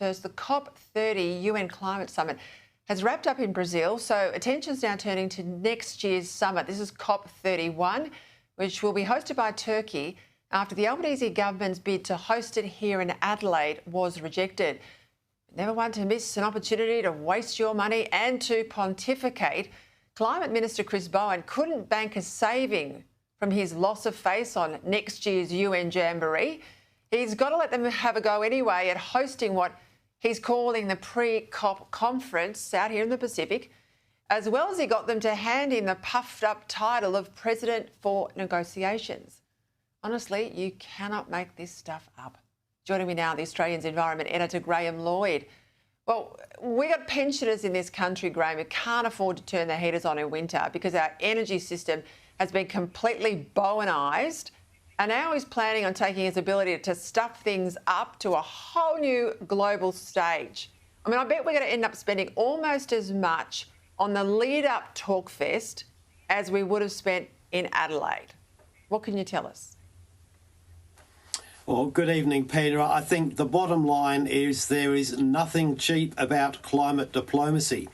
First, the COP30 UN Climate Summit has wrapped up in Brazil, so attention's now turning to next year's summit. This is COP31, which will be hosted by Turkey after the Albanese government's bid to host it here in Adelaide was rejected. Never one to miss an opportunity to waste your money and to pontificate. Climate Minister Chris Bowen couldn't bank a saving from his loss of face on next year's UN Jamboree. He's got to let them have a go anyway at hosting what he's calling the pre-COP conference out here in the Pacific, as well as he got them to hand him the puffed-up title of President for Negotiations. Honestly, you cannot make this stuff up. Joining me now, the Australian's Environment Editor, Lloyd. Well, we got pensioners in this country, Graham, who can't afford to turn their heaters on in winter because our energy system has been completely Bowenised, and now he's planning on taking his ability to stuff things up to a whole new global stage. I mean, I bet we're going to end up spending almost as much on the lead-up Talkfest as we would have spent in Adelaide. What can you tell us? Well, good evening, Peter. I think the bottom line is there is nothing cheap about climate diplomacy.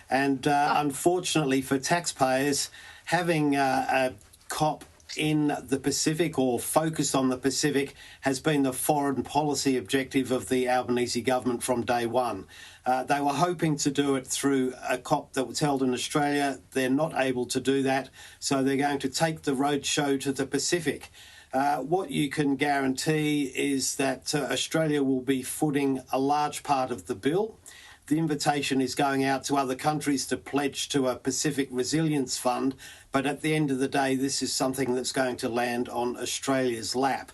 And unfortunately for taxpayers, having a COP in the Pacific or focused on the Pacific has been the foreign policy objective of the Albanese government from day one. They were hoping to do it through a COP that was held in Australia. They're not able to do that, so they're going to take the roadshow to the Pacific. What you can guarantee is that Australia will be footing a large part of the bill. The invitation is going out to other countries to pledge to a Pacific Resilience Fund, but at the end of the day, this is something that's going to land on Australia's lap.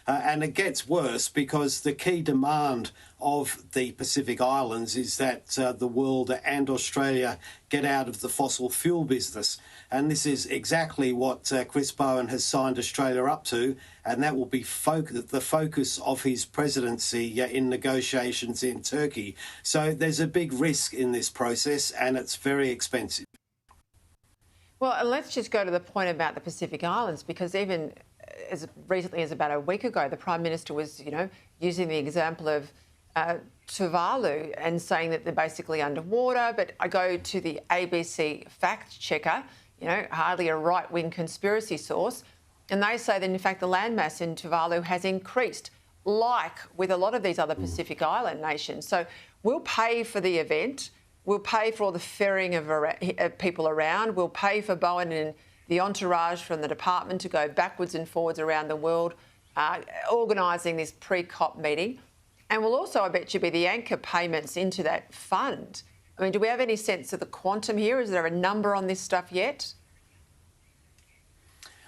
And it gets worse because the key demand of the Pacific Islands is that the world and Australia get out of the fossil fuel business. And this is exactly what Chris Bowen has signed Australia up to, and that will be the focus of his presidency in negotiations in Turkey. So there's a big risk in this process, and it's very expensive. Well, and let's just go to the point about the Pacific Islands, because even as recently as about a week ago, the Prime Minister was, using the example of Tuvalu and saying that they're basically underwater. But I go to the ABC fact checker, hardly a right-wing conspiracy source, and they say that, in fact, the landmass in Tuvalu has increased, like with a lot of these other Pacific Island nations. So we'll pay for the event. We'll pay for all the ferrying of people around. We'll pay for Bowen and the entourage from the department to go backwards and forwards around the world, organising this pre-COP meeting. And we'll also, I bet you, be the anchor payments into that fund. I mean, do we have any sense of the quantum here? Is there a number on this stuff yet?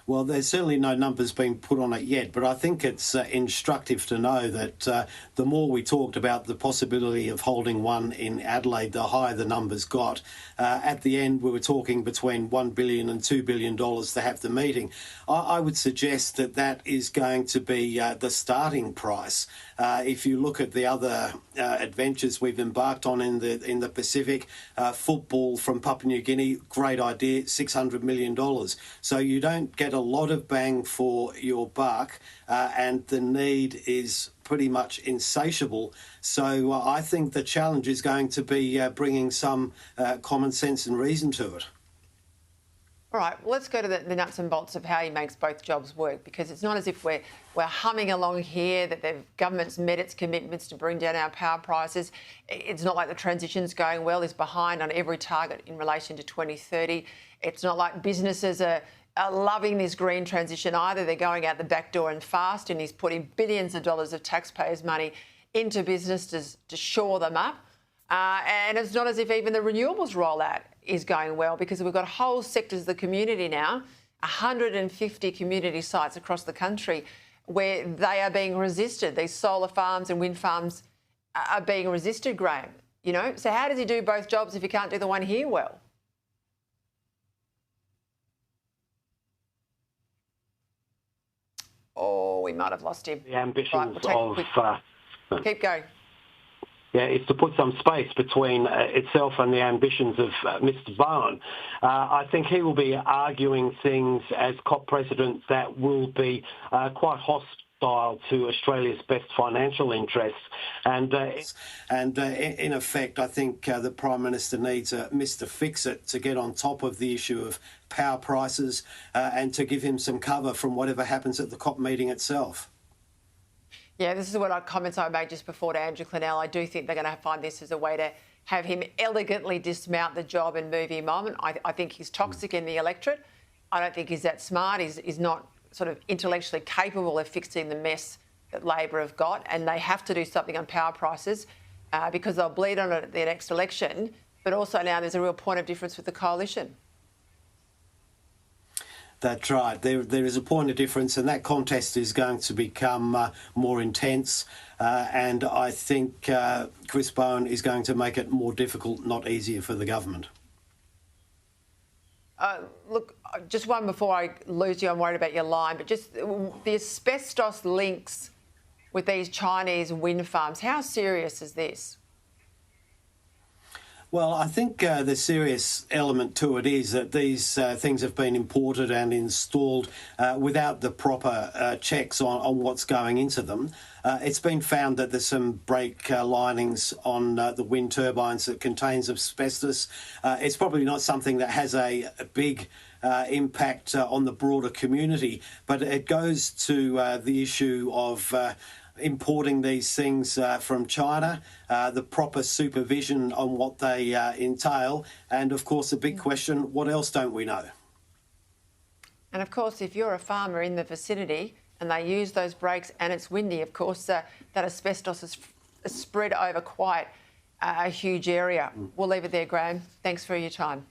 Well, there's certainly no numbers being put on it yet, but I think it's instructive to know that the more we talked about the possibility of holding one in Adelaide, the higher the numbers got. At the end, we were talking between $1 billion and $2 billion to have the meeting. I would suggest that that is going to be the starting price. If you look at the other adventures we've embarked on in the Pacific, football from Papua New Guinea, great idea, $600 million. So you don't get a lot of bang for your buck, and the need is pretty much insatiable. So I think the challenge is going to be bringing some common sense and reason to it. All right, well, let's go to the nuts and bolts of how he makes both jobs work, because it's not as if we're humming along here, that the government's met its commitments to bring down our power prices. It's not like the transition's going well. He's behind on every target in relation to 2030. It's not like businesses are loving this green transition either. They're going out the back door and fast, and he's putting billions of dollars of taxpayers' money into business to shore them up. And it's not as if even the renewables rollout is going well, because we've got whole sectors of the community now, 150 community sites across the country where they are being resisted. These solar farms and wind farms are being resisted, Graham. So how does he do both jobs if he can't do the one here well? Oh, we might have lost him. The ambitions keep going. Yeah, is to put some space between itself and the ambitions of Mr. Bowen. I think he will be arguing things as COP president that will be quite hostile to Australia's best financial interests. And in effect, I think the Prime Minister needs a Mr. Fix-It to get on top of the issue of power prices and to give him some cover from whatever happens at the COP meeting itself. Yeah, this is what comments I made just before to Andrew Clennell. I do think they're going to find this as a way to have him elegantly dismount the job and move him on. I think he's toxic in the electorate. I don't think he's that smart. He's not sort of intellectually capable of fixing the mess that Labor have got, and they have to do something on power prices because they'll bleed on it at the next election. But also now there's a real point of difference with the coalition. That's right. There is a point of difference, and that contest is going to become more intense. And I think Chris Bowen is going to make it more difficult, not easier for the government. Look, just one before I lose you, I'm worried about your line, but just the asbestos links with these Chinese wind farms, how serious is this? Well, I think the serious element to it is that these things have been imported and installed without the proper checks on what's going into them. It's been found that there's some brake linings on the wind turbines that contains asbestos. It's probably not something that has a big impact on the broader community, but it goes to the issue of importing these things from China, the proper supervision on what they entail, and of course the big question, what else don't we know? And of course, if you're a farmer in the vicinity and they use those brakes and it's windy, of course that asbestos is spread over quite a huge area. We'll leave it there, Graham. Thanks for your time.